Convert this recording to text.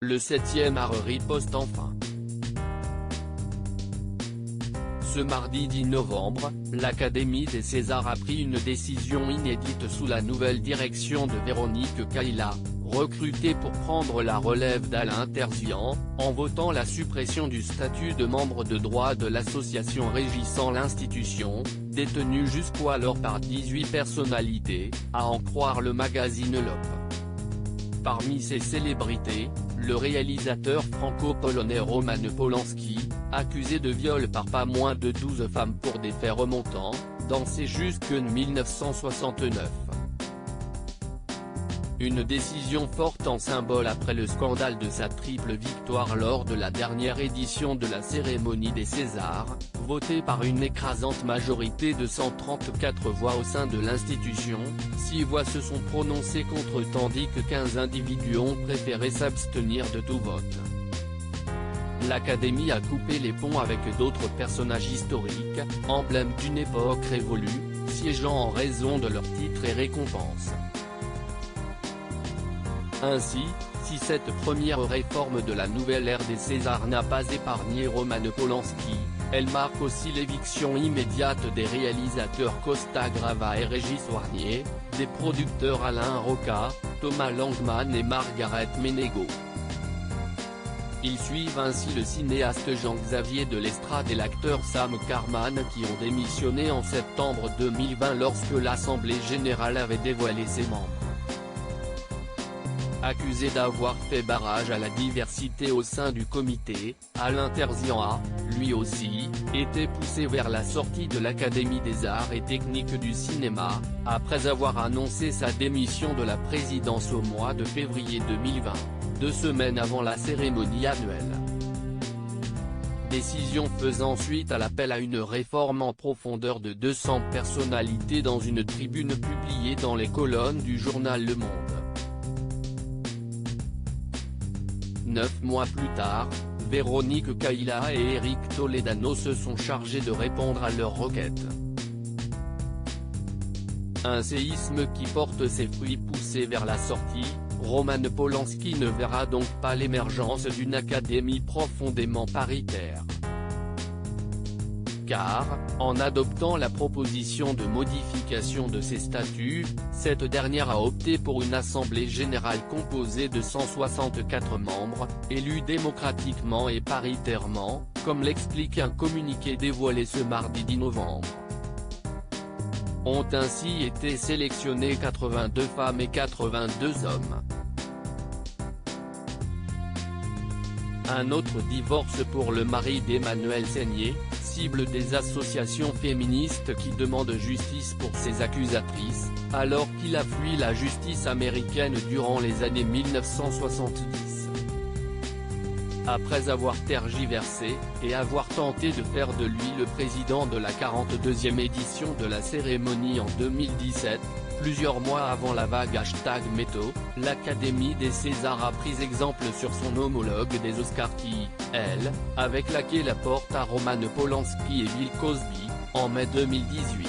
Le 7e art riposte enfin. Ce mardi 10 novembre, l'Académie des Césars a pris une décision inédite sous la nouvelle direction de Véronique Cayla, recrutée pour prendre la relève d'Alain Terzian, en votant la suppression du statut de membre de droit de l'association régissant l'institution, détenue jusqu'alors par 18 personnalités, à en croire le magazine L'Op. Parmi ces célébrités, le réalisateur franco-polonais Roman Polanski, accusé de viol par pas moins de 12 femmes pour des faits remontant, dansait jusque 1969. Une décision forte en symbole après le scandale de sa triple victoire lors de la dernière édition de la cérémonie des Césars, votée par une écrasante majorité de 134 voix au sein de l'institution. 6 voix se sont prononcées contre tandis que 15 individus ont préféré s'abstenir de tout vote. L'Académie a coupé les ponts avec d'autres personnages historiques, emblèmes d'une époque révolue, siégeant en raison de leurs titres et récompenses. Ainsi, si cette première réforme de la nouvelle ère des Césars n'a pas épargné Roman Polanski, elle marque aussi l'éviction immédiate des réalisateurs Costa Grava et Régis Warnier, des producteurs Alain Roca, Thomas Langman et Margaret Ménégo. Ils suivent ainsi le cinéaste Jean-Xavier de Lestrade et l'acteur Sam Carman qui ont démissionné en septembre 2020 lorsque l'Assemblée générale avait dévoilé ses membres. Accusé d'avoir fait barrage à la diversité au sein du comité, Alain Terzian a, lui aussi, été poussé vers la sortie de l'Académie des arts et techniques du cinéma, après avoir annoncé sa démission de la présidence au mois de février 2020, 2 semaines avant la cérémonie annuelle. Décision faisant suite à l'appel à une réforme en profondeur de 200 personnalités dans une tribune publiée dans les colonnes du journal Le Monde. 9 mois plus tard, Véronique Cayla et Éric Toledano se sont chargés de répondre à leurs requêtes. Un séisme qui porte ses fruits poussé vers la sortie, Roman Polanski ne verra donc pas l'émergence d'une académie profondément paritaire. Car, en adoptant la proposition de modification de ses statuts, cette dernière a opté pour une assemblée générale composée de 164 membres, élus démocratiquement et paritairement, comme l'explique un communiqué dévoilé ce mardi 10 novembre. Ont ainsi été sélectionnés 82 femmes et 82 hommes. Un autre divorce pour le mari d'Emmanuelle Seigner, cible des associations féministes qui demandent justice pour ses accusatrices, alors qu'il a fui la justice américaine durant les années 1970. Après avoir tergiversé, et avoir tenté de faire de lui le président de la 42e édition de la cérémonie en 2017, plusieurs mois avant la vague #Méto, l'Académie des Césars a pris exemple sur son homologue des Oscars qui, elle, avait claqué la porte à Roman Polanski et Bill Cosby, en mai 2018.